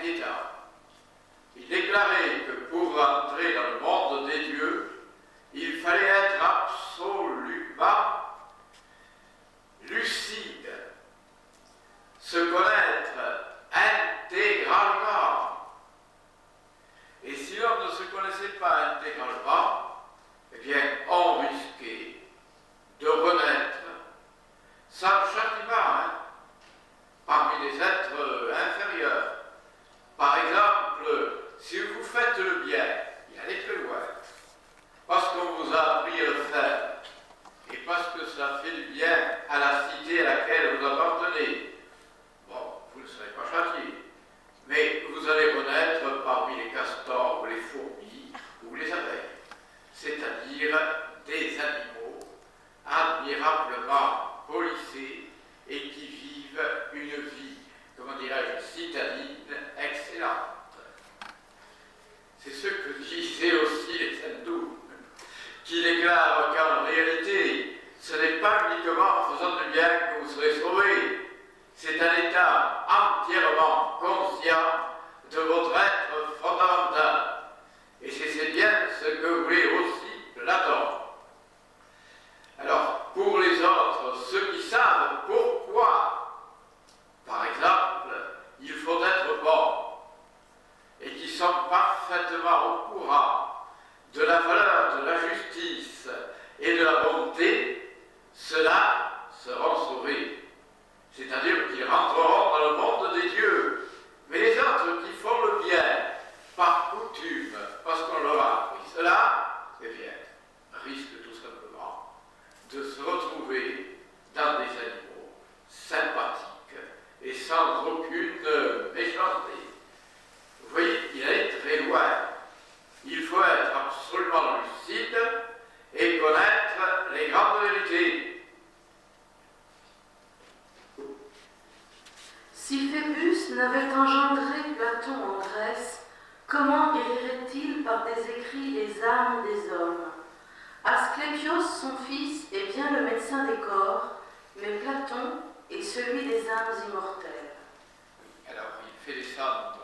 inquiétant. Il déclarait que pour entrer dans le monde des dieux, il fallait être absolument lucide, se connaître intégralement. Et si l'on ne se connaissait pas intégralement, eh bien, on risquait de renaître sans châtiment, parmi les êtres inférieurs. Par exemple, si vous faites le bien, il allait très loin, parce qu'on vous a appris à le faire, et parce que ça fait du bien à la cité à laquelle vous appartenez. Bon, vous ne serez pas châtié, mais vous allez renaître parmi les castors, ou les fourmis, ou les abeilles, c'est-à-dire des animaux admirablement policés et qui vivent une vie, comment dirais-je, citadine excellente. C'est ce que disaient aussi les hindous, qui déclarent qu'en réalité, ce n'est pas uniquement en faisant du bien que vous serez sauvés, c'est un état entièrement conscient de votre être fondamental. Et c'est bien ce que voulait aussi Platon. Alors, pour les autres, ceux qui savent pourquoi, par exemple, il faut être bon, et qui sont parfaitement au courant de la valeur de la justice et de la bonté, ceux-là seront sauvés. C'est-à-dire qu'ils rentreront dans le monde des dieux. Mais les autres qui font le bien par coutume, parce qu'on leur a appris cela, eh bien, risquent tout simplement de se retrouver dans des animaux sympathiques et sans aucune méchanceté. Vous voyez, il est très loin. Il faut être absolument lucide et connaître les grandes vérités. Si Phébus n'avait engendré Platon en Grèce, comment guérirait-il par des écrits les âmes des hommes? Asclépios, son fils, est bien le médecin des corps, mais Platon est celui des âmes immortelles. Alors, il fait descendre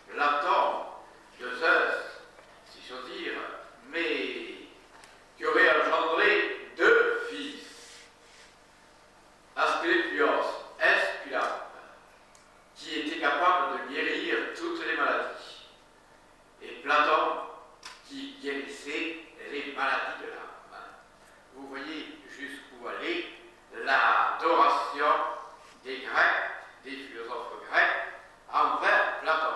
Platon de Zeus, si j'ose dire, mais qui aurait engendré deux fils, Asclépios, Esculape, qui était capable de guérir toutes les maladies, et Platon, qui guérissait les maladies de l'âme. Vous voyez jusqu'où allait l'adoration des Grecs, des philosophes grecs, envers Platon.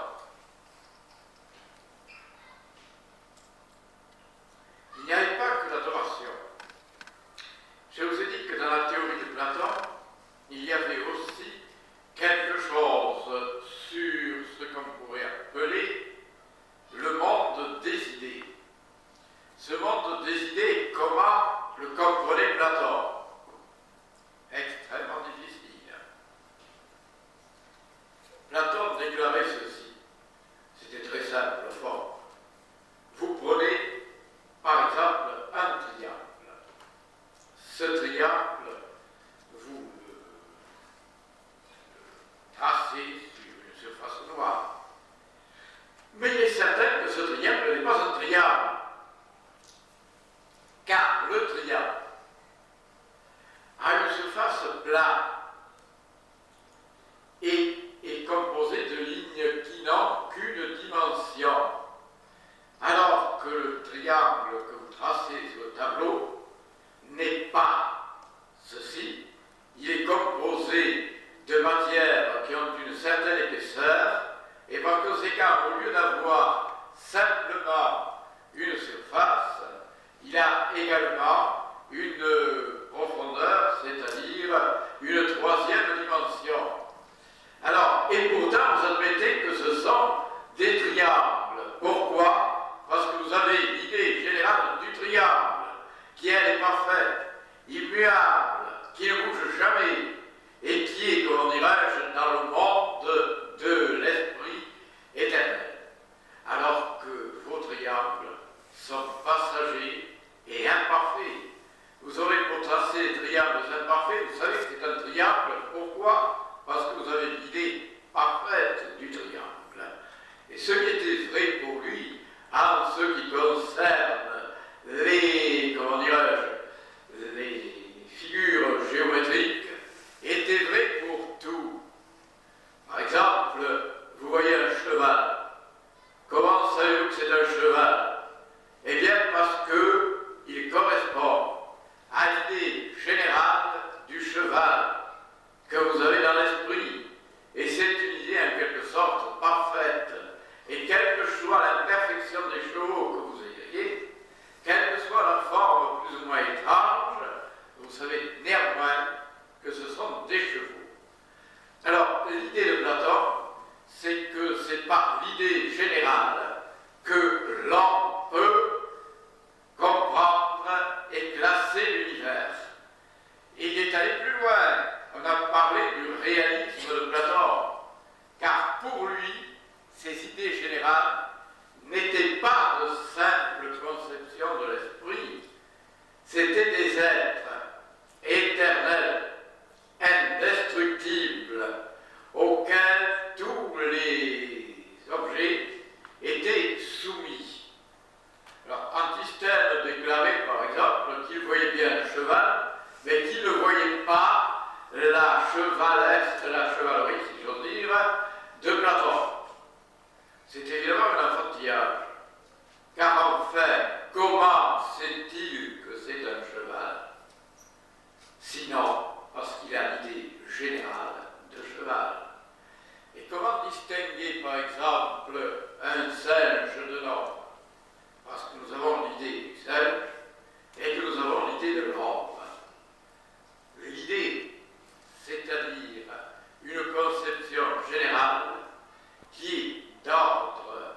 par l'idée générale que l'homme peut comprendre et classer l'univers. Et il est allé plus loin. On a parlé du réalisme de Platon, car pour lui, ces idées générales n'étaient pas de simples conceptions de l'esprit, c'étaient des êtres éternels, indestructibles, auxquels tous les objets étaient soumis. Alors, Antisthène déclarait par exemple qu'il voyait bien le cheval, mais qu'il ne voyait pas la chevalerie, si j'ose dire, de Platon. C'est évidemment un enfantillage, car enfin, comment sait-il que c'est un cheval? Sinon, parce qu'il a l'idée générale de cheval. Et comment distinguer, par exemple, un singe de l'homme? Parce que nous avons l'idée du singe et que nous avons l'idée de l'homme. L'idée, c'est-à-dire une conception générale qui est d'ordre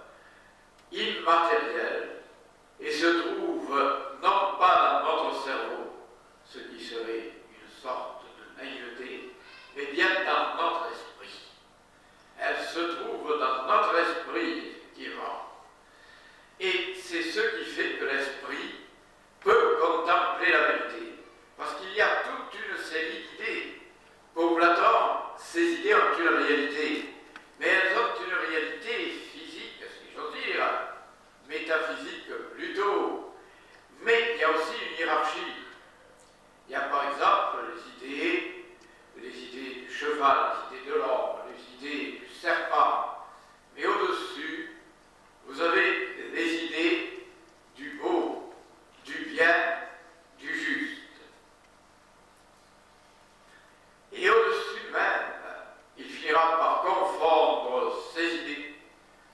immatériel et se trouve non pas dans notre cerveau, ce qui serait une sorte de naïveté, mais bien dans notre esprit. Elle se trouve dans notre esprit, effectivement. Et c'est ce qui fait que l'esprit peut contempler la vérité. Parce qu'il y a toute une série d'idées. Pour Platon, ces idées ont une réalité. Mais elles ont une réalité physique, si j'ose dire, métaphysique plutôt. Mais il y a aussi une hiérarchie. Il y a par exemple les idées du cheval, les idées de l'homme, les idées du serpent. Mais au-dessus, vous avez les idées du beau, du bien, du juste. Et au-dessus même, il finira par confondre ces idées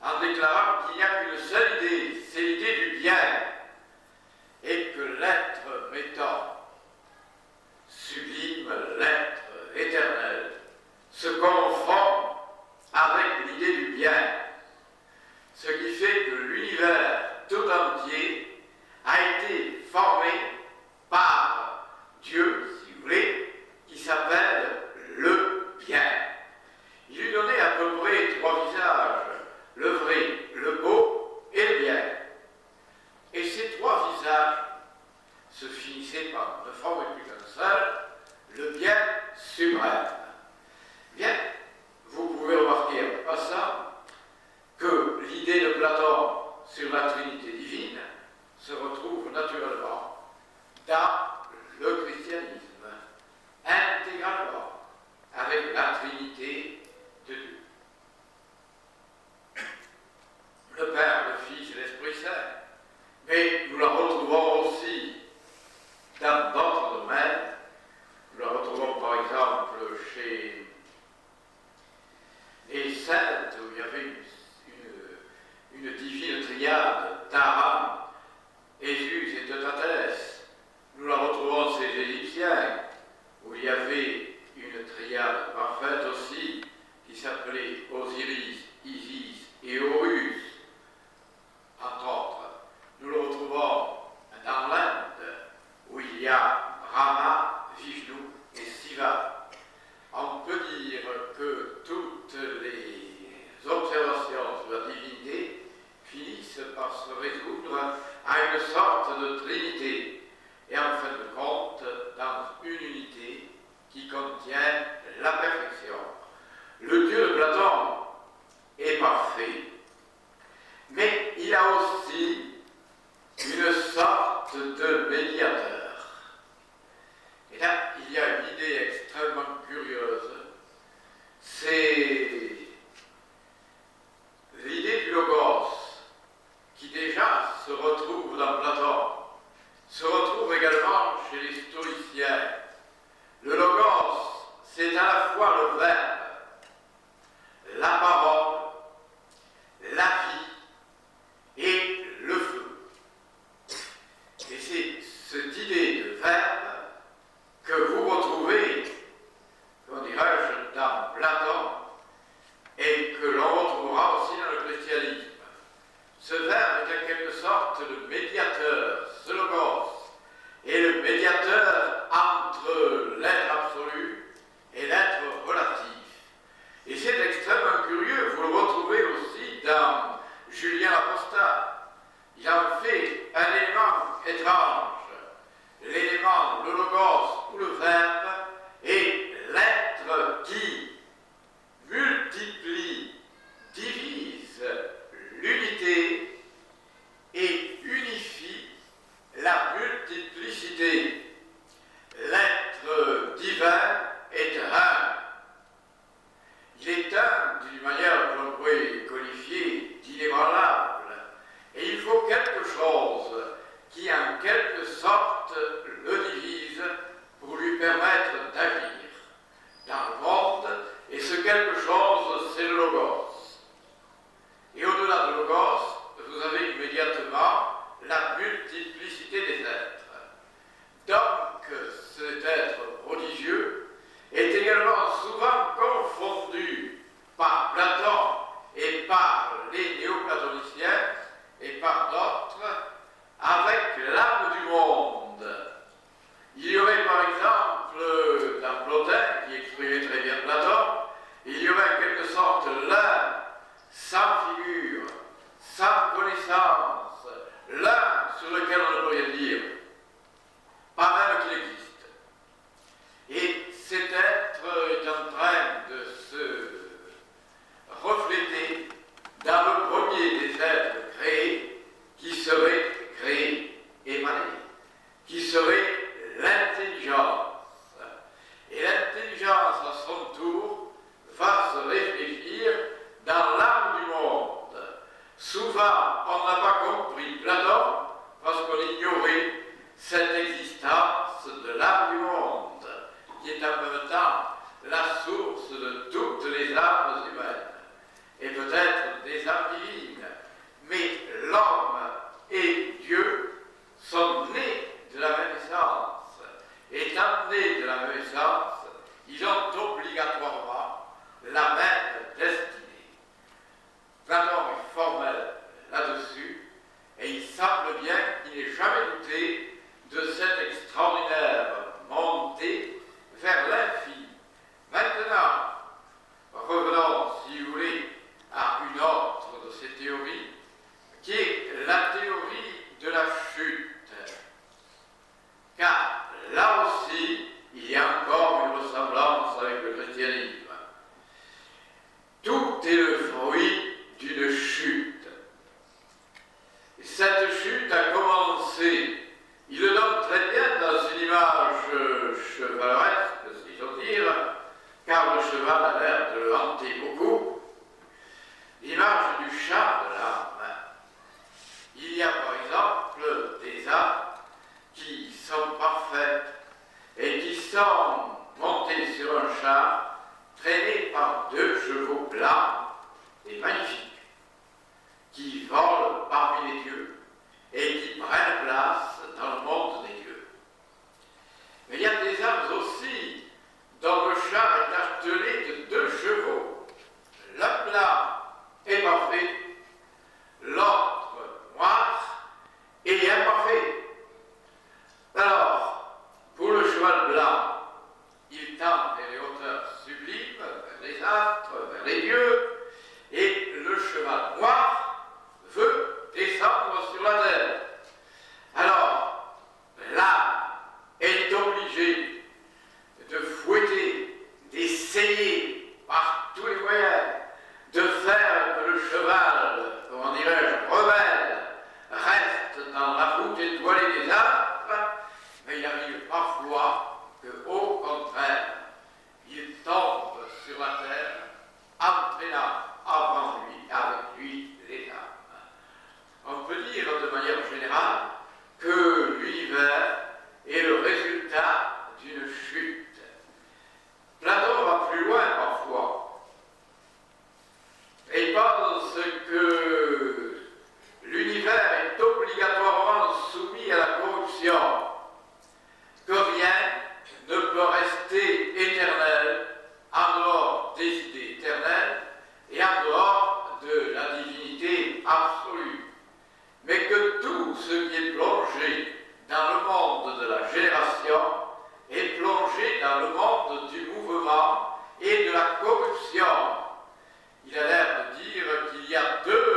en déclarant qu'il n'y a qu'une seule idée, c'est l'idée du bien, et que l'être mettant sublime, l'être éternel, se confond avec l'idée du bien, ce qui fait que l'univers tout entier a été formé par Dieu, si vous voulez, qui s'appelle le bien. Il lui donnait à peu près 3 visages, le vrai, le beau et le bien. Et ces 3 visages se finissaient par ne former plus qu'un seul, le bien suprême. Bien, vous pouvez remarquer en passant que l'idée de Platon sur la Trinité divine se retrouve naturellement dans le christianisme, intégralement, avec la Trinité de Dieu. Le Père, le Fils et l'Esprit Saint. Mais nous la retrouvons aussi dans d'autres domaines. Nous la retrouvons par exemple chez les saintes, où il y avait une divine triade, Tara, Jésus et Teutathès. Nous la retrouvons chez les Égyptiens, où il y avait une triade parfaite aussi, qui s'appelait Osiris, Isis et Horus, entre autres. Nous le retrouvons dans l'Inde, où il y a Rama, Vishnu et Shiva. On peut dire que toutes les observations sur la divinité finissent par se résoudre à une sorte de trinité, et en fin de compte, dans une unité qui contient la perfection. Le Dieu de Platon est parfait, mais il a aussi une sorte de médiateur. Et là, il y a une idée extrêmement curieuse, c'est l'idée du logos, qui déjà se retrouve dans Platon, se retrouve également chez les stoïciens. Le logos, c'est à la fois le verbe, la parole, dans Julien l'Apostat. Il en fait un élément étrange. L'élément, le logos ou le verbe, est l'être qui multiplie, divise l'unité et unifie la multiplicité. L'être divin est un. Il est un, d'une manière que l'on pourrait qualifier d'inébranlable. Et il faut quelque chose qui, en quelque sorte, le divise pour lui permettre d'agir dans le monde. Et ce quelque chose, c'est le logos. Et au-delà de logos, vous avez immédiatement la multiplicité des êtres. Donc, cet être prodigieux est également souvent confondu par Platon et par les néoplatoniciens et par d'autres avec l'âme du monde. Il y aurait par exemple, dans Plotin, qui exprimait très bien Platon, il y aurait en quelque sorte l'un sans figure, sans connaissance, l'un sur lequel on ne peut rien dire, pas même qu'il existe. Et cet être est en train de se refléter dans le premier des êtres créés, qui serait créé, émané, qui serait l'intelligence. Et l'intelligence, à son tour, va se réfléchir dans l'âme du monde. Souvent, on n'a pas compris Platon parce qu'on ignorait cette existence de l'âme du monde, qui est en même temps la source de toutes les âmes humaines, et peut-être des âmes divines. Mais l'homme et Dieu sont nés de la même essence. Étant nés de la même essence, ils ont obligatoirement la même destinée. Platon est formel là-dessus, et il semble bien qu'il n'ait jamais douté de cette extraordinaire montée vers l'infini. Maintenant, revenons, si vous voulez, à une autre de ces théories, qui est la théorie de la chute. Car là aussi, il y a encore une ressemblance avec le christianisme. Tout est le fruit d'une chute. Et cette chute a commencé, il le donne très bien dans une image chevaleresque, si j'ose dire, car le cheval a l'air de le hanter beaucoup, l'image du chat de l'âme. Il y a par exemple des âmes qui sont parfaites et qui sont montées sur un chat traîné par deux chevaux blancs et magnifiques qui volent parmi les dieux et qui prennent place dans le monde des dieux. Mais il y a des âmes aussi dont le char est attelé de deux chevaux. L'un blanc est parfait, l'autre noir et imparfait. Alors, pour le cheval blanc, il tend vers les hauteurs sublimes, vers les astres, vers les dieux, et le cheval noir veut descendre sur la terre. Alors, l'âme est obligée de fouetter, d'essayer par tous les moyens de faire que le cheval, comment dirais-je, rebelle, reste dans la route étoilée des astres, mais il arrive parfois qu'au contraire, il tombe sur la terre, entraînant avant lui, avec lui, les âmes. On peut dire de manière générale que l'univers est le résultat d'une chute. Platon va plus loin parfois et pense que l'univers est obligatoirement soumis à la corruption, que rien ne peut rester éternel en dehors des idées éternelles et en dehors de la divinité absolue, mais que tout ce qui est plongé dans le monde de la génération est plongé dans le monde du mouvement et de la corruption. Il a l'air de dire qu'il y a deux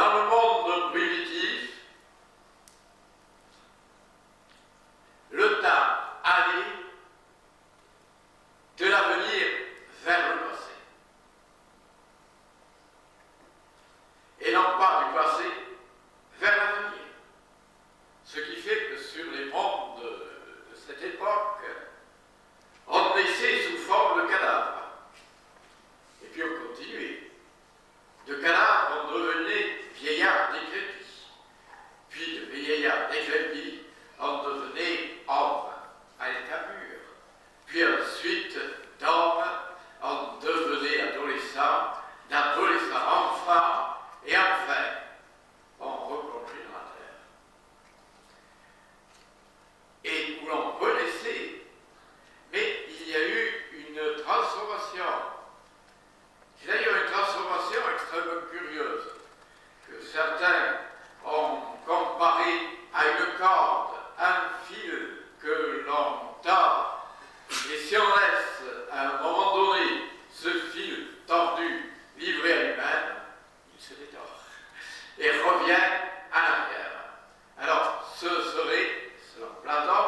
dans le monde primitif, le temps allait de l'avenir vers le passé. Et non pas du passé vers l'avenir. Ce qui fait que sur les mondes de cette époque, on naissait sous forme de cadavres. Et puis on continuait. De cadavres, on devenait vieillard décrépit. Puis de vieillard décrépit, on devenait homme à l'état mûr. Puis ensuite, d'homme, on devenait adolescent, d'adolescent enfant, et enfin, on replongeait dans la terre. Et où l'on renaissait. Mais il y a eu une transformation. C'est d'ailleurs une transformation extrêmement curieuse, que certains ont comparé à une corde, un fil que l'on tord. Et si on laisse à un moment donné ce fil tordu livré à lui-même, il se détord et revient à l'arrière. Alors, ce serait, selon Platon,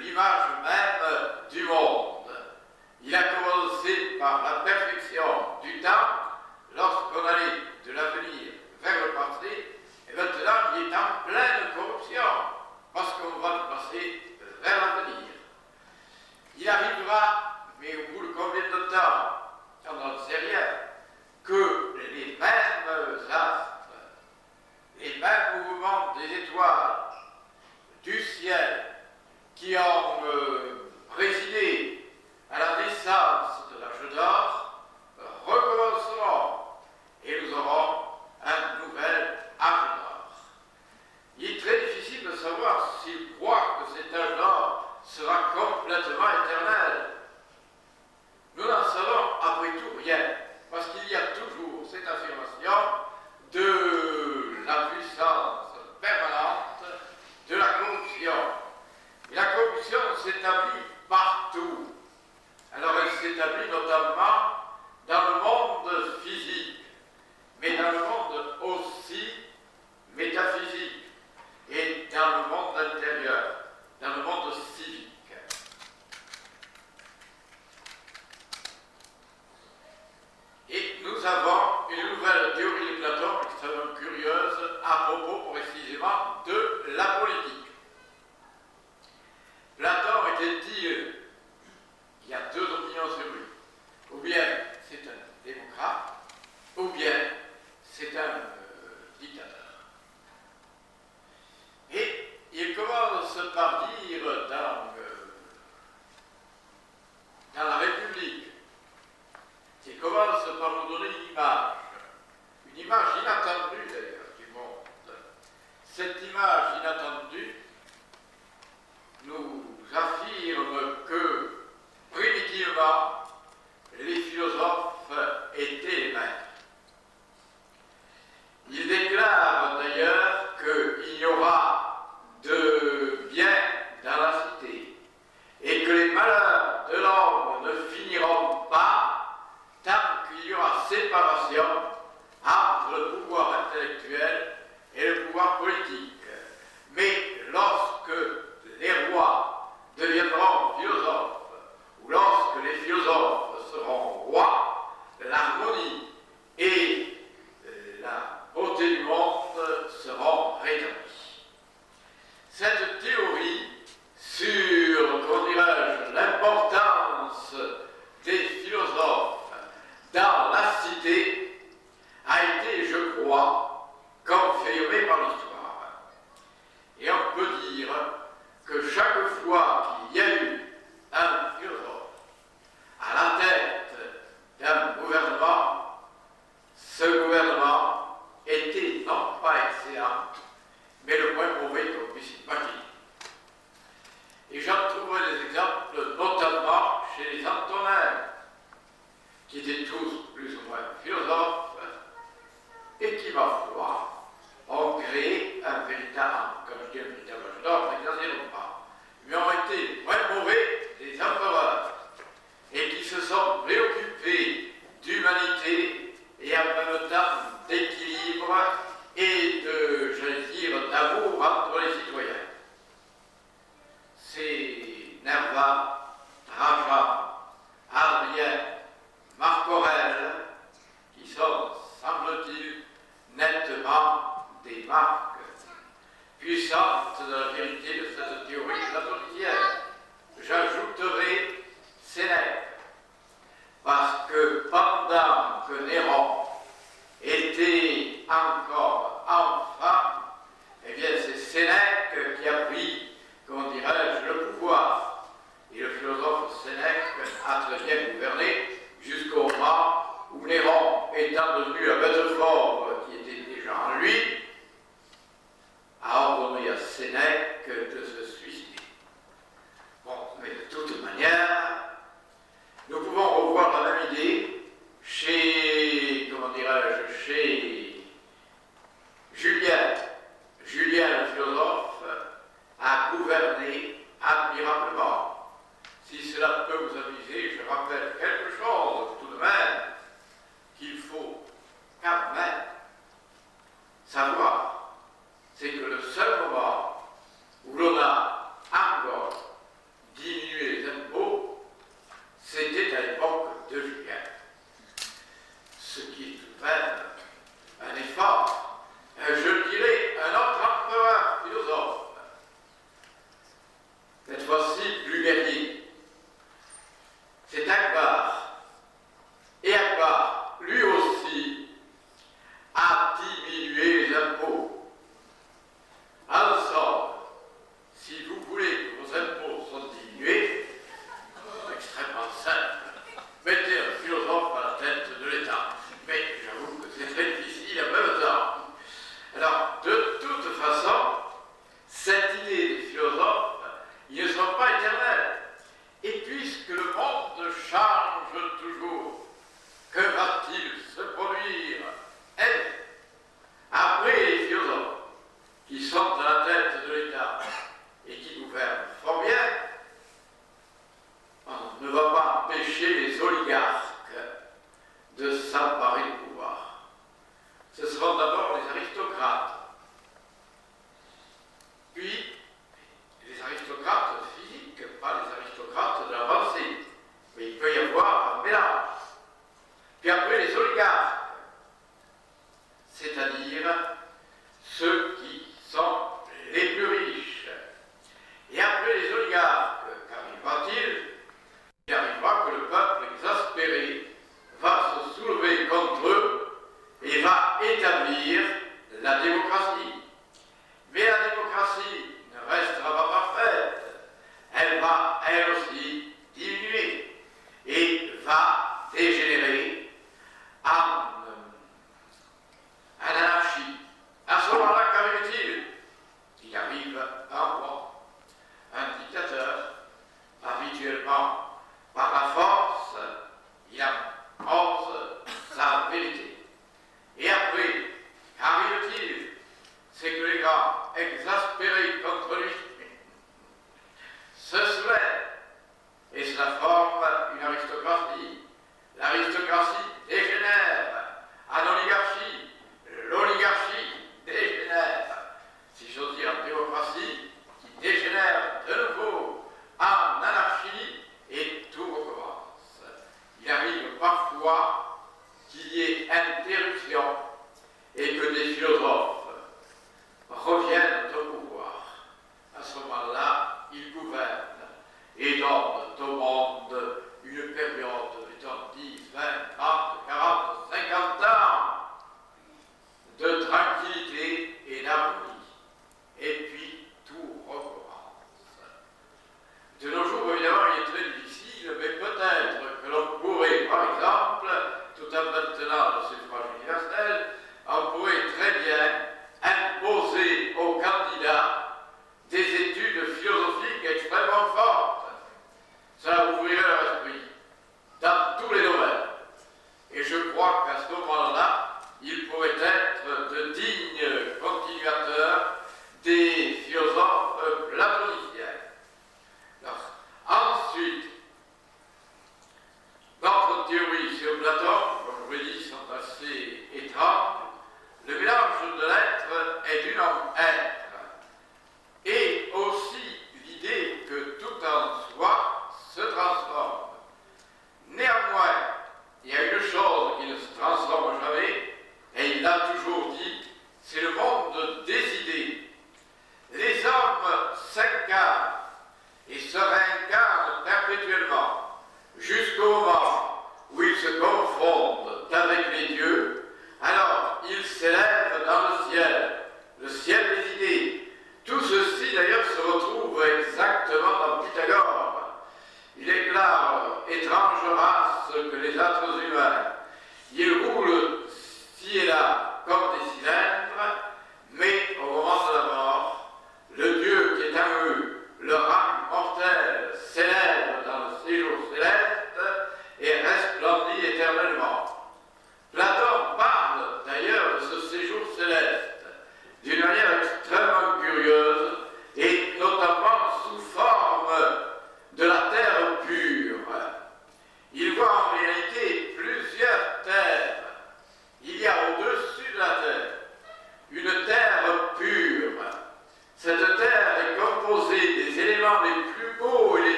l'image même du monde. Il a commencé par la perfection du temps, lorsqu'on allait de l'avenir vers le passé, et maintenant il est en pleine corruption, parce qu'on va le passer vers l'avenir. Il arrivera, mais au bout de combien de temps, on n'en sait rien, que les mêmes astres, les mêmes mouvements des étoiles, du ciel, qui ont présidé à la naissance de l'âge d'or, recommenceront et nous aurons un nouvel âge d'or. Il est très difficile de savoir s'il croit que cet âge d'or sera complètement éternel. Nous n'en savons après tout rien, parce qu'il y a toujours cette affirmation de la puissance permanente de la corruption. Et la corruption s'établit partout. Alors elle s'établit notamment dans le monde physique, mais dans le monde aussi métaphysique et dans le monde intérieur, dans le monde civique. Et nous avons une nouvelle théorie de Platon extrêmement curieuse à propos précisément de la politique. Platon était-il, il y a deux opinions sur lui, ou bien c'est un démocrate, ou bien c'est un dictateur. Et il commence par dire dans la République, il commence par nous donner une image inattendue d'ailleurs du monde. Cette image inattendue nous affirme que primitivement les philosophes étaient les maîtres. Il déclare d'ailleurs qu'il y aura de bien dans la cité et que les malheurs de l'homme ne finiront pas tant qu'il y aura séparation entre le pouvoir intellectuel et le pouvoir politique. Mais lorsque les rois deviendront philosophes, ou lorsque les philosophes seront rois, l'harmonie et la beauté du monde seront rétablies. Cette théorie sur, comment dirais-je, l'importance des philosophes dans la cité a été, je crois, confirmée par l'histoire. Et on peut dire que chaque fois qu'il y a eu un philosophe à la tête d'un gouvernement, ce gouvernement était non pas excellent, mais le moins mauvais qu'on puisse imaginer. Et j'en trouverai des exemples notamment chez les Antonins, qui étaient tous plus ou moins philosophes, et qui, ma foi, ont créé un véritable, comme je dis, un véritable âge d'or, n'exagérons pas, mais ont été moins mauvais des empereurs, et qui se sont préoccupés d'humanité et en même temps d'équilibre et de, j'allais dire, d'amour entre les citoyens. C'est Nerva, Raja, Adrien, Marc Aurèle, qui sont, semble-t-il, nettement des marques puissantes de la vérité de cette théorie platonicienne. J'ajouterai Sénèque, parce que pendant que Néron était encore enfant, eh bien c'est Sénèque qui a pris, comment dirais-je, le pouvoir. Et le philosophe Sénèque a très bien gouverné jusqu'au moment où Néron, étant devenu un bête fort qui était déjà en lui, a ordonné à Sénèque de se suicider. Bon, mais de toute manière, nous pouvons revoir la même idée chez, comment dirais-je, chez Julien. Julien, le philosophe, a gouverné admirablement. Si cela peut vous amuser, je rappelle quelque chose tout de même qu'il faut quand même savoir, c'est que le seul moment où l'on a encore diminué les impôts, c'était à l'époque de Julien. Ce qui est tout de même un effort, je dirais un autre empereur philosophe, cette fois-ci plus guerrier, c'est Akbar. Et Akbar, lui aussi, a diminué les impôts. En somme, si vous voulez que vos impôts soient diminués, c'est extrêmement simple. Mettez un philosophe à la tête de l'État. Mais j'avoue que c'est très difficile en même temps. Alors, de toute façon, cette idée des philosophes, ils ne sont pas éternels. Et puisque le monde change toujours, que va-t-il se produire? Après les philosophes, qui sont à la tête de l'État et qui gouvernent fort bien, on ne va pas empêcher les oligarques de s'emparer du pouvoir. Ce seront d'abord les aristocrates, puis les aristocrates physiques, pas les aristocrates de la pensée, mais il peut y avoir un mélange. Puis après les oligarques, c'est-à-dire ceux qui sont les plus riches. Et après les oligarques, qu'arrivera-t-il? Il arrivera que le peuple exaspéré va se soulever contre eux et va établir la démocratie. Mais la démocratie ne restera pas parfaite. Elle va, elle aussi, diminuer et va dégénérer en anarchie. À ce moment-là, qu'arrive-t-il? Il arrive un roi, un dictateur, habituellement, par la force, il impose sa vérité. Et après, qu'arrive-t-il?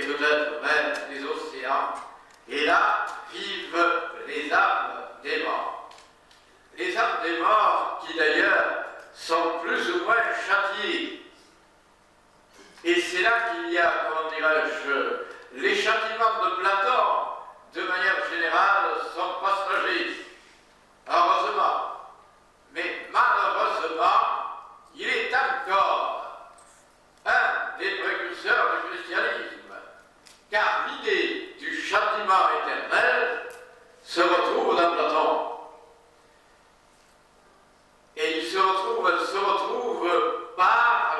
et peut-être même des océans, et là vivent les âmes des morts. Les âmes des morts qui d'ailleurs sont plus ou moins châtiées. Et c'est là qu'il y a, comment dirais-je, les châtiments de Platon, de manière générale, sont passagers. Heureusement. Mais malheureusement, il est encore un des précurseurs du christianisme, car l'idée du châtiment éternel se retrouve dans Platon. Et elle se retrouve par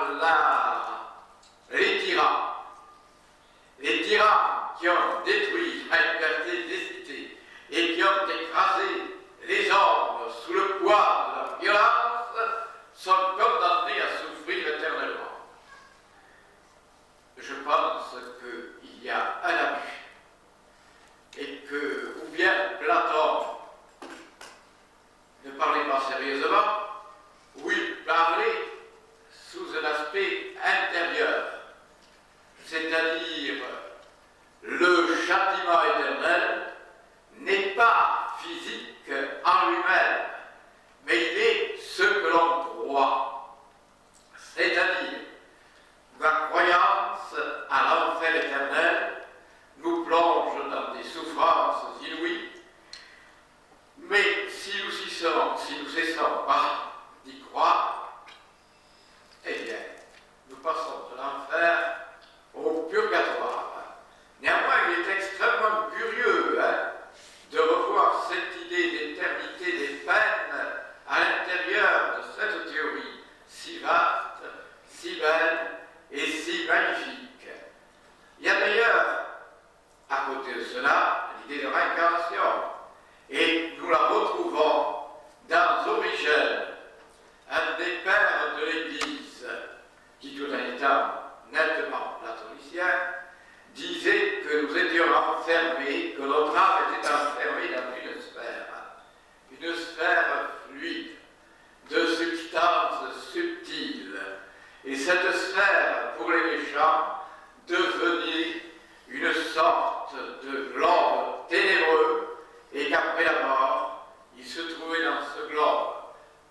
les tyrans. Les tyrans qui ont détruit la liberté des cités et qui ont écrasé les hommes sous le poids de leur violence sont condamnés à souffrir éternellement. Je pense qu'il y a un abus et que, ou bien Platon ne parlait pas sérieusement, ou il parlait sous un aspect intérieur, c'est-à-dire le châtiment éternel n'est pas physique en lui-même, mais il est ce que l'on croit, c'est-à-dire la croyance à l'enfer éternel nous plonge dans des souffrances inouïes, mais si nous cessons pas d'y croire, eh bien, nous passons de l'enfer au purgatoire. Néanmoins, il est extrêmement curieux de revoir cette idée d'éternité des peines à l'intérieur de cette théorie si vaste, si belle et si magnifique. Il y a d'ailleurs, à côté de cela, l'idée de réincarnation. Et nous la retrouvons dans Origène, un des pères de l'Église, qui tout en étant nettement platonicien, disait que nous étions enfermés, que notre âme était enfermée dans une sphère fluide, de substance subtile. Et cette sphère, pour les méchants, devenait une sorte de globe ténébreux, et qu'après la mort, il se trouvait dans ce globe,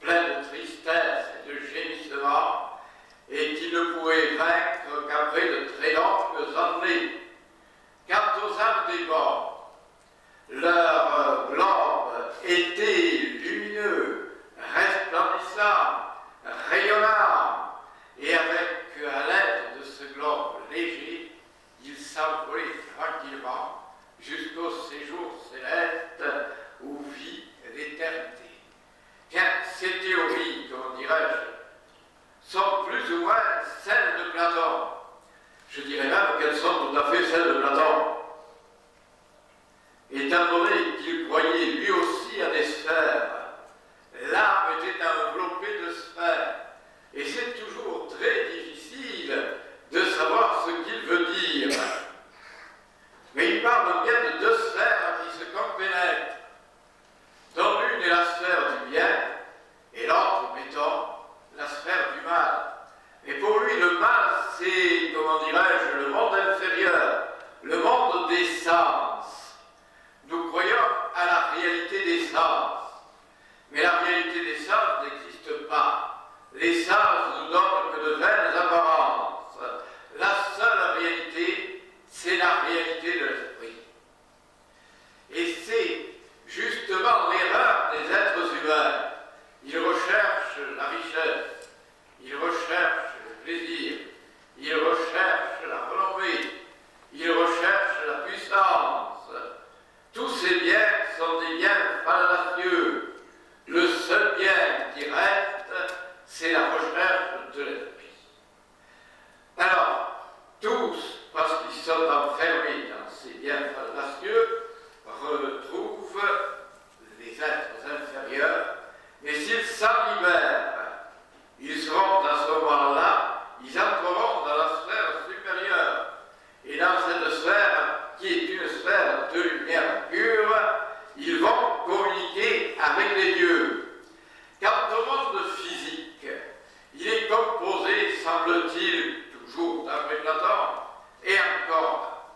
plein de tristesse et de gémissement, et qu'il ne pouvait vaincre qu'après de très longues années. Quant aux âmes des morts, leur globe était lumineux, resplendissant, rayonnant, et avec, à l'aide de ce globe léger, ils s'envolaient tranquillement jusqu'au séjour céleste où vit l'éternité. Bien, ces théories, comment dirais-je, sont plus ou moins celles de Platon. Je dirais même qu'elles sont tout à fait celles de Platon. Étant donné qu'il croyait lui aussi à des sphères, l'âme était enveloppée de sphères. Et c'est toujours très difficile de savoir ce qu'il veut dire. Mais il parle bien de deux sphères qui se compénètrent, dont l'une est la sphère du bien, et l'autre, mettons, la sphère du mal. Et pour lui, le mal, c'est, comment dirais-je, le monde inférieur, le monde des sens. Nous croyons à la réalité des sens, mais la réalité des sens n'existe pas. Les sens nous donnent que de vaines apparences. La seule réalité, c'est la réalité de l'esprit. Et c'est justement l'erreur des êtres humains. Ils recherchent la richesse, ils recherchent le plaisir, ils recherchent la renommée, ils recherchent la puissance. Tous ces biens sont des biens fallacieux. Le seul bien qui reste, c'est la recherche de l'esprit. Alors, tous, parce qu'ils sont enfermés dans ces biens fallacieux, retrouvent les êtres inférieurs, mais s'ils s'en libèrent, ils seront à ce moment-là, ils entreront dans la sphère supérieure. Et dans cette sphère, qui est une sphère de lumière pure, ils vont communiquer avec les dieux. Quant au monde physique, il est composé, semble-t-il, toujours d'après Platon, et encore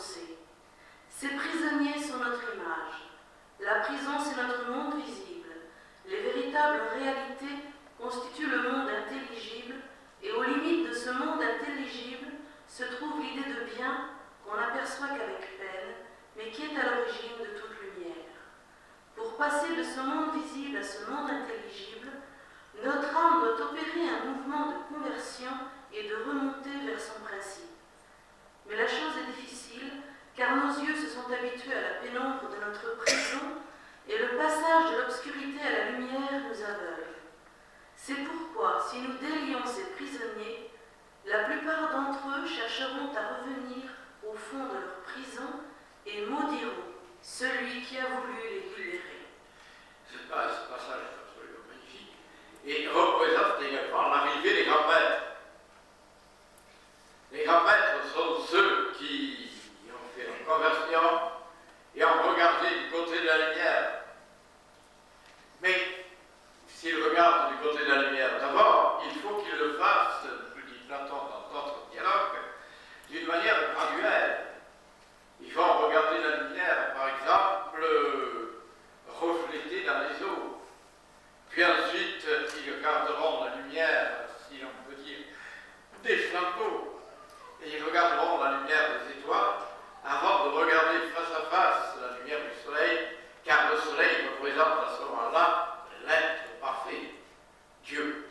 enfoncés. Ces prisonniers sont notre image. La prison, c'est notre monde visible. Les véritables réalités constituent le monde intelligible, et aux limites de ce monde intelligible se trouve l'idée de bien qu'on n'aperçoit qu'avec peine, mais qui est à l'origine de toute lumière. Pour passer de ce monde visible à ce monde intelligible, notre âme doit opérer un mouvement de conversion et de remontée vers son principe. Mais la chose est difficile, car nos yeux se sont habitués à la pénombre de notre prison, et le passage de l'obscurité à la lumière nous aveugle. C'est pourquoi, si nous délions ces prisonniers, la plupart d'entre eux chercheront à revenir au fond de leur prison et maudiront celui qui a voulu les libérer. Ce passage est absolument magnifique et représente également l'arrivée des grands maîtres. Les grands maîtres sont ceux qui ont fait la conversion et ont regardé du côté de la lumière. Mais s'ils regardent du côté de la lumière, d'abord, il faut qu'ils le fassent, je dis Platon dans d'autres dialogues, d'une manière graduelle. Ils vont regarder la lumière, par exemple, reflétée dans les eaux. Puis ensuite, ils regarderont la lumière, si l'on peut dire, des flambeaux. Et ils regarderont la lumière des étoiles avant de regarder face à face la lumière du soleil, car le soleil représente à ce moment-là l'être parfait, Dieu.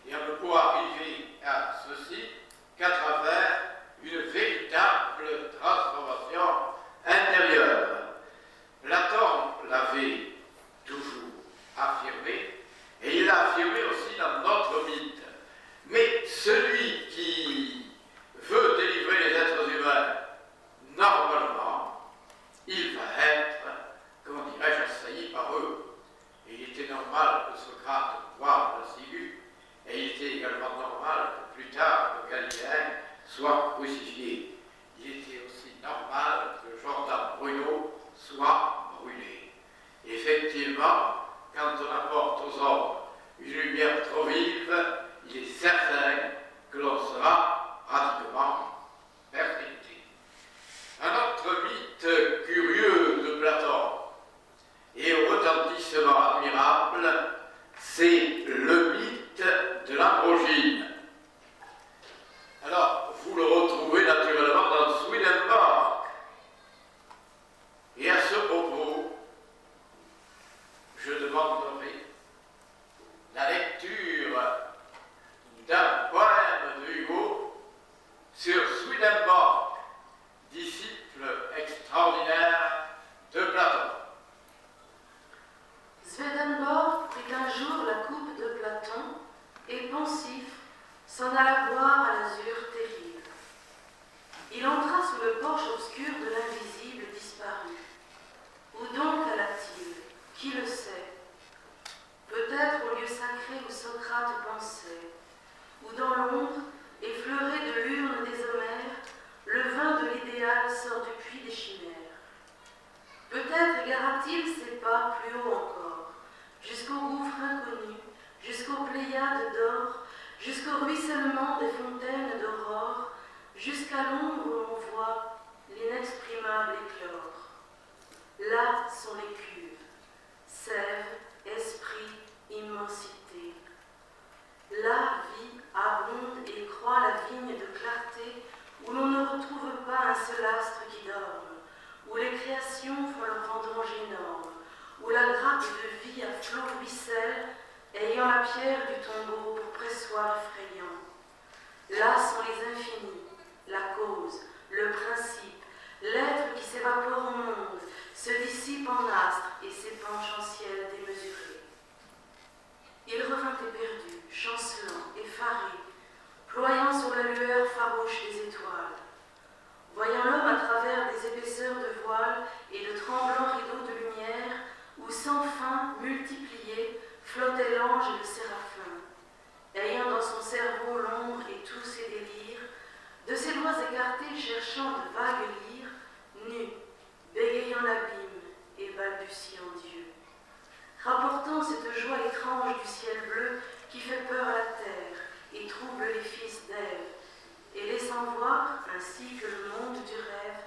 Et on ne pourra arriver à ceci qu'à travers une véritable transformation intérieure. Platon l'avait toujours affirmé, et il l'a affirmé aussi dans notre mythe. Mais celui qui veut délivrer les êtres humains, normalement, il va être, comment dirais-je, assailli par eux. Et il était normal que Socrate voie la ciguë, et il était également normal que plus tard le Galiléen soit crucifié. Il était aussi normal que Jordan Bruno soit brûlé. Effectivement, quand on apporte aux hommes une lumière trop vive, il est certain que l'on sera pratiquement persécuté. Un autre mythe curieux de Platon et au retentissement admirable, c'est le mythe de l'androgyne. Alors, vous le retrouvez naturellement dans Swedenborg. Et à ce propos, je demanderai la lecture d'un poème de Hugo sur Swedenborg, disciple extraordinaire de Platon. Swedenborg prit un jour la coupe de Platon et, pensif, s'en alla boire à l'azur terrible. Il entra sous le porche obscur de l'invisible disparu. Où donc alla-t-il? Qui le sait? Peut-être au lieu sacré où Socrate pensait, où dans l'ombre, effleuré de l'urne des Homères, le vin de l'idéal sort du puits des chimères. Peut-être égara-t-il ses pas plus haut encore, jusqu'au gouffre inconnu, jusqu'aux pléiades d'or, jusqu'au ruissellement des fontaines d'aurore, jusqu'à l'ombre où l'on voit l'inexprimable éclore. Là sont les cuves, sève, esprit, immensité. Là vit, abonde et croît la vigne de clarté, où l'on ne retrouve pas un seul astre qui dorme, où les créations font leur vendange énorme, où la grappe de vie à flots ruisselle, ayant la pierre du tombeau pour pressoir effrayant. Là sont les infinis, la cause, le principe, l'être qui s'évapore en monde, se dissipe en astre et s'épanche en ciel démesuré. Il revint éperdu, chancelant, effaré, ployant sur la lueur farouche des étoiles. Voyant l'homme à travers des épaisseurs de voile et de tremblants rideaux de lumière, où sans fin, multipliés, flottait l'ange et le séraphin, ayant dans son cerveau l'ombre et tous ses délires, de ses doigts écartés cherchant de vagues lyres, nu, bégayant l'abîme et balbutiant Dieu. Rapportant cette joie étrange du ciel bleu qui fait peur à la terre et trouble les fils d'Ève, et laissant voir, ainsi que le monde du rêve,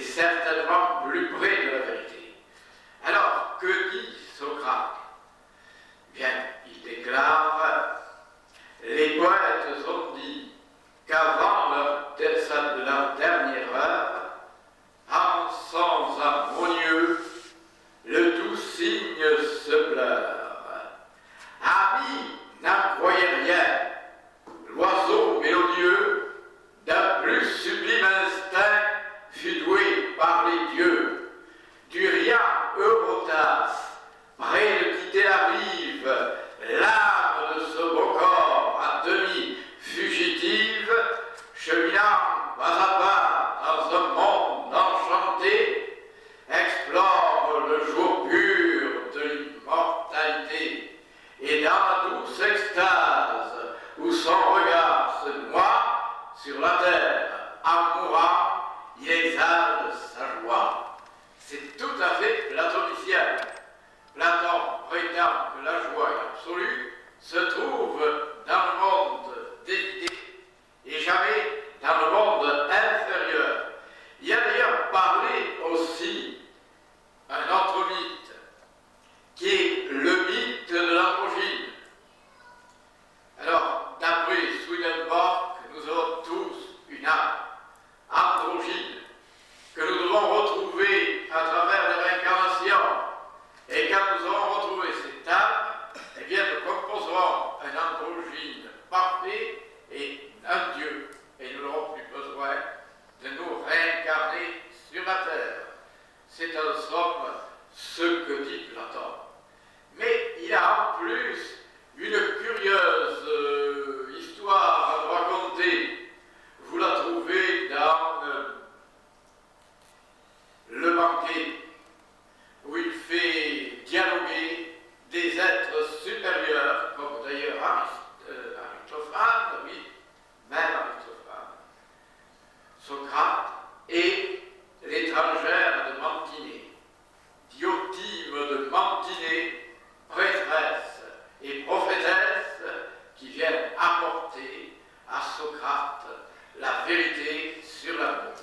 certainement plus près de la vérité. Alors, que dit Socrate? Bien, il déclare: les poètes ont dit qu'avant leur dernière heure, en sons harmonieux, le doux cygne se pleure. Ami, n'en croyez rien, l'oiseau mélodieux, d'un plus sublime instinct, fut doué par les dieux. Du rien Eurotas, près de quitter la rive, l'âme de ce beau corps à demi fugitive, cheminant pas à pas dans un monde enchanté, explore le jour pur de l'immortalité, et dans la douce extase où son regard se noie sur la terre, en mourant, il exhale sa joie. C'est tout à fait platonicien. Platon prétend que la joie absolue se trouve dans le monde des idées et jamais dans le monde inférieur. Il y a d'ailleurs parlé aussi un autre mythe, qui est le mythe de l'androgyne. Alors, d'après Swedenborg, nous avons tous une âme androgyne que nous devons retrouver à travers les réincarnations. Et quand nous aurons retrouvé cette âme, eh bien, nous composerons un androgyne parfait et un Dieu. Et nous n'aurons plus besoin de nous réincarner sur la terre. C'est en somme ce que dit Platon. Mais il a en plus une curieuse histoire à nous raconter. Vous la trouvez dans Le Banquet, où il fait dialoguer des êtres supérieurs, comme d'ailleurs Aristophane, oui, même Aristophane, Socrate et l'étrangère de Mantinée, Diotime de Mantinée, prêtresse et prophétesse, qui viennent apporter à Socrate la vérité sur l'amour.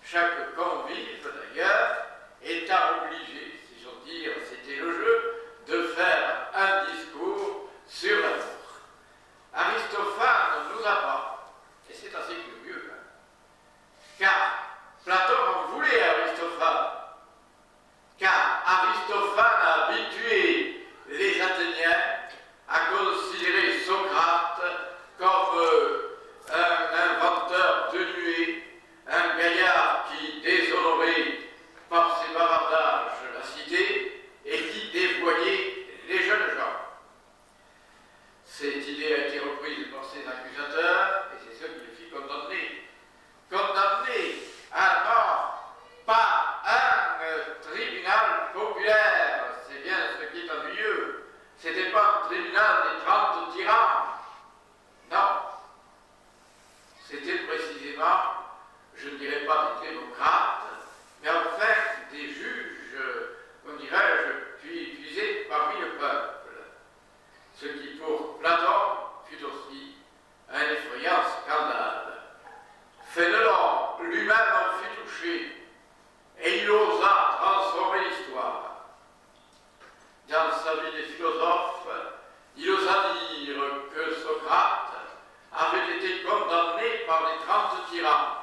Chaque convive, d'ailleurs, étant obligé, si j'ose dire, c'était le jeu, de faire un discours sur l'amour. Aristophane nous apprend, et c'est assez curieux, car Platon en voulait à Aristophane, car Aristophane a habitué les Athéniens à considérer Socrate comme un inventeur de nuées, un gaillard qui déshonorait par ses bavardages la cité et qui dévoyait les jeunes gens. Cette idée a été reprise par ses accusateurs et c'est ce qui le fit condamner. Condamné à mort par un tribunal populaire. C'est bien ce qui est ennuyeux. C'était pas un tribunal des 30 tyrans. Non. C'était précisément, je ne dirais pas des démocrates, mais en fait des juges, on dirais-je, puisés parmi le peuple. Ce qui pour Platon fut aussi un effrayant scandale. Fénelon lui-même en fut touché, et il osa transformer l'histoire. Dans sa vie des philosophes, il osa dire que Socrate avait été condamné par les 30 tyrans.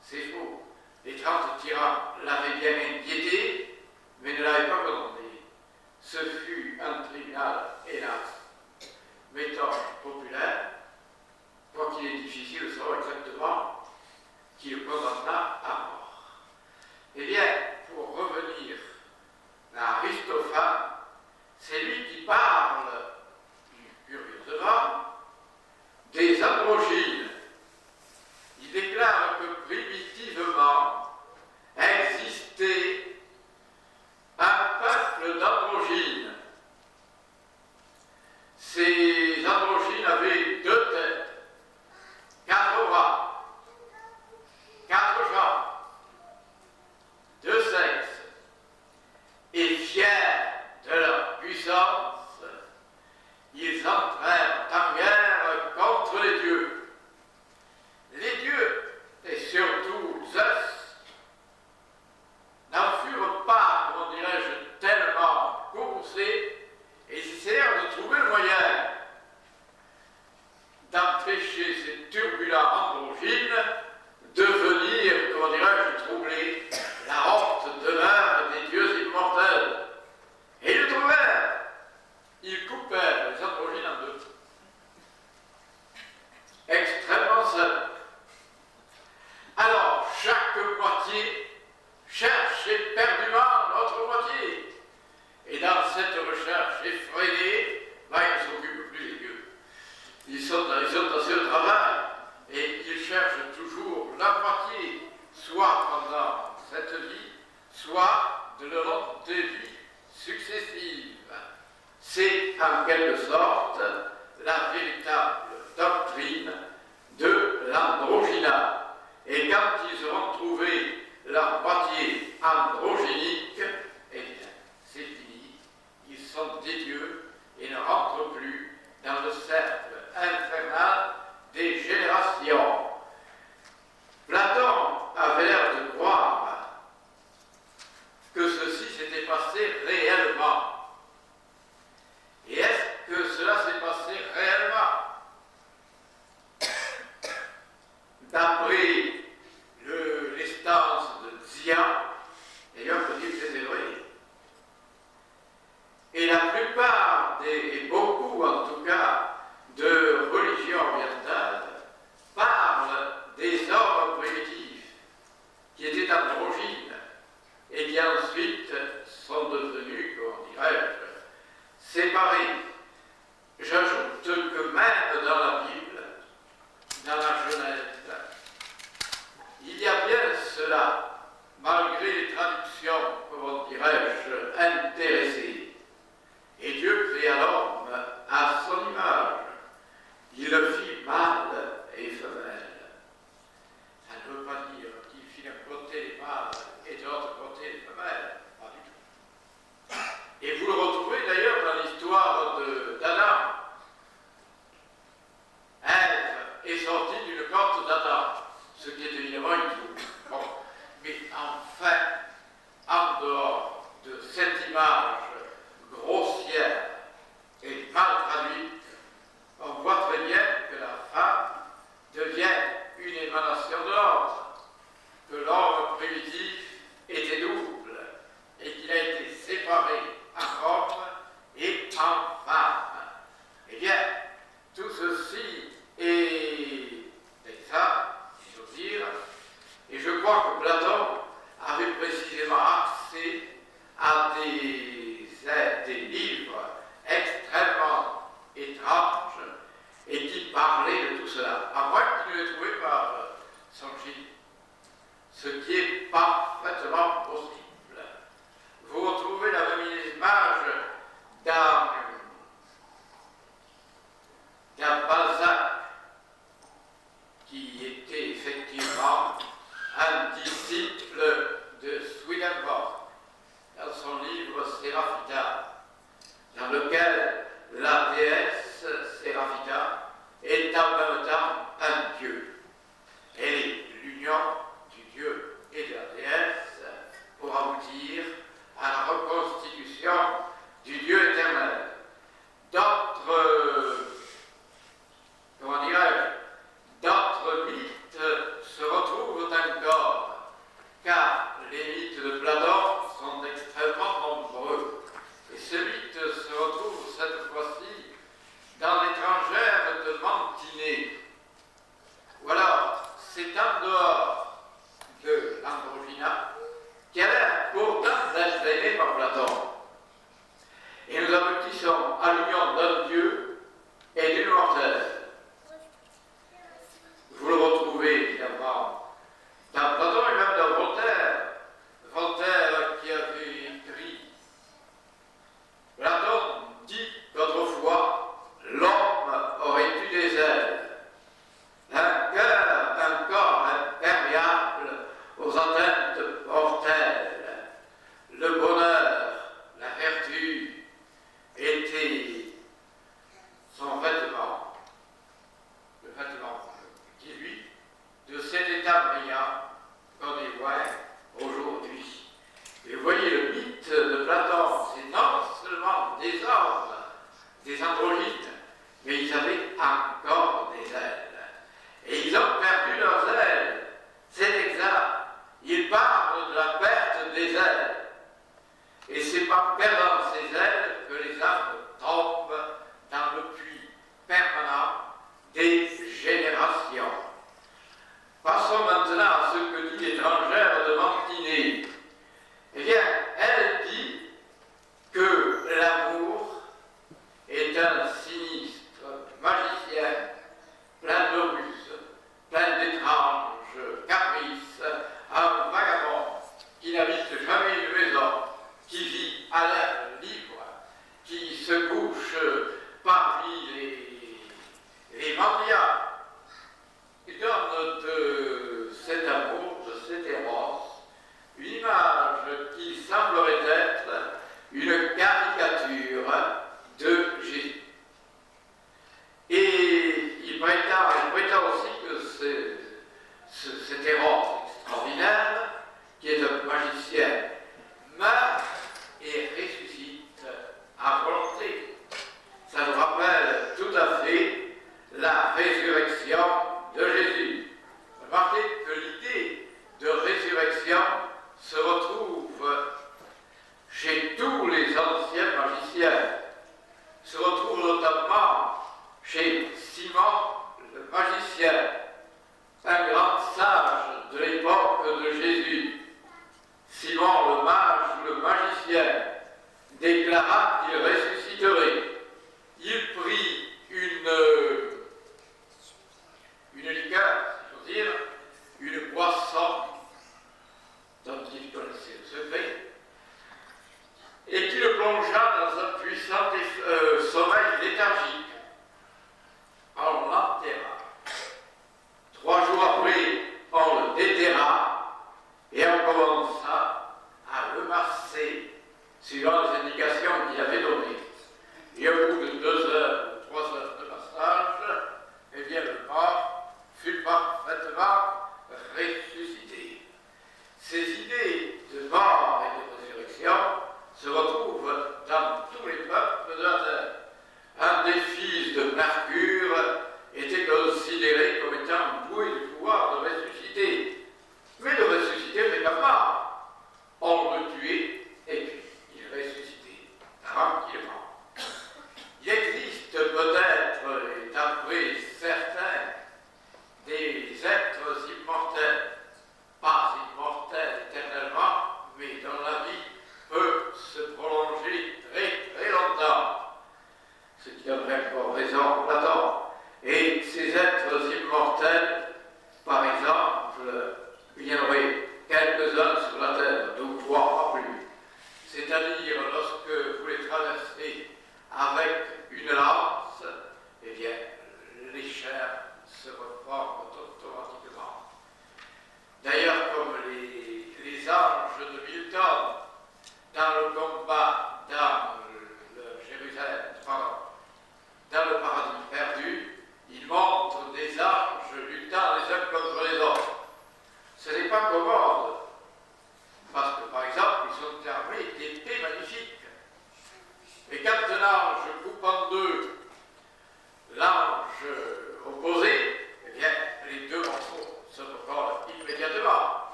C'est faux. Les 30 tyrans l'avaient bien inquiété, mais ne l'avaient pas condamné. Ce fut un tribunal, hélas, méthode populaire, quoiqu'il est difficile de savoir exactement qui le condamna à mort. Eh bien, pour revenir à Aristophane, c'est lui qui parle, curieusement, des androgynes. Il déclare que primitivement existait un peuple d'androgynes. Ces androgynes avaient 2 têtes, 4 bras, 4 jambes, 2 quelque sorte la véritable doctrine de l'androgyna. Et quand ils auront trouvé leur moitié androgynique, eh bien, c'est fini. Ils sont des dieux et ne rentrent plus dans le cercle infernal des générations. Platon avait l'air de croire que ceci s'était passé réellement. Et est-ce que cela s'est passé réellement? D'après les stances de Zian, d'ailleurs on dit que c'est vrai. Et la plupart, et beaucoup en tout cas, de religions orientales parlent des hommes primitifs qui étaient androgynes et qui ensuite sont devenus, comment dirais-je, séparés. J'ajoute que même dans la Bible, dans la Genèse, il y a bien cela, malgré les traductions, comment dirais-je, intéressées. Et Dieu créa l'homme à son image. Il le fit mâle et femelle. Ça ne veut pas dire qu'il fit d'un côté les mâles et de l'autre côté les femelles. Pas du tout. Et vous le retrouvez d'ailleurs dans l'histoire d'Adam. Ève est sortie d'une côte d'Adam, ce qui est évidemment une troupe. Bon. Mais enfin, en dehors de cette image grossière et mal traduite, on voit très bien que la femme devient une émanation de l'autre, que l'homme primitif était double et qu'il a été séparé en homme et en femme. Eh bien, tout ceci est exact, si j'ose dire, et je crois que Platon avait précisément accès à des livres extrêmement étranges et qui parlaient de tout cela, à moins qu'il ne les trouvait par son génie, ce qui est parfaitement possible. Vous retrouvez la même image dans Balzac, qui était effectivement un disciple de Swedenborg, dans son livre Séraphita, dans lequel la déesse Séraphita est en même temps un dieu. Elle est l'union du dieu et de la déesse pour aboutir à la reconstitution du Dieu éternel. D'autres mythes se retrouvent encore, car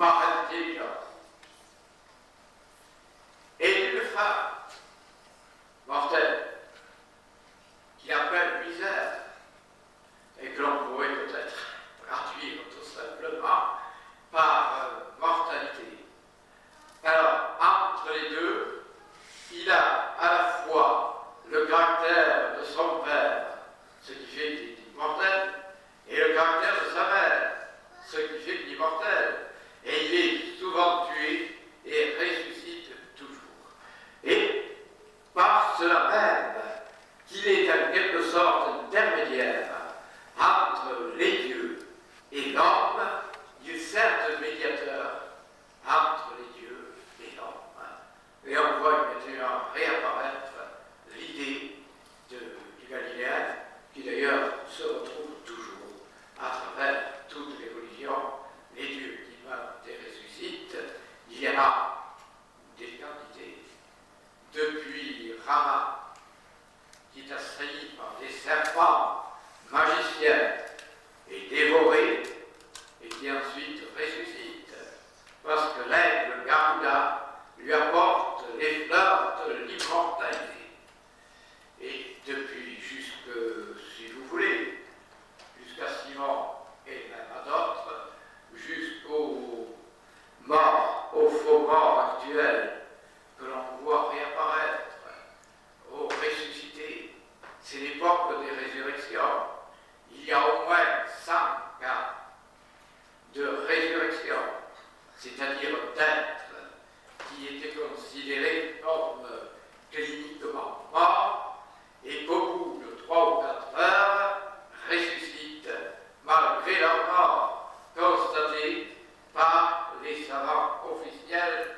par intelligence. Et une femme mortelle qui appelle misère et que l'on pourrait peut-être traduire tout simplement par mortalité. Alors, entre les deux, il a à la fois le caractère de son père, ce qui fait qu'il est immortel, et le caractère de sa mère, ce qui fait qu'il est immortel. Et il est souvent tué et ressuscite toujours. Et par cela même qu'il est en quelque sorte intermédiaire entre les dieux et l'homme, il sert de médiateur entre les dieux et l'homme. Et on voit maintenant réapparaître l'idée du Galiléen, qui d'ailleurs se retrouve toujours à travers toutes les religions, les dieux qui meurent et ressuscitent. Il y en a des quantités. Depuis Rama, qui est assailli par des serpents magiciens et dévoré, et qui ensuite ressuscite, parce que l'aigle Garuda lui apporte les fleurs de l'immortalité. Et depuis jusque, si vous voulez, jusqu'à Simon et même à d'autres, jusqu'aux morts, aux faux morts actuels que l'on voit réapparaître, aux ressuscités, c'est l'époque des résurrections. Il y a au moins 100 cas de résurrection, c'est-à-dire d'êtres qui étaient considérés comme cliniquement morts et qu'au bout de 3 ou 4 heures ressuscitent malgré leur mort constatée par les savants officiels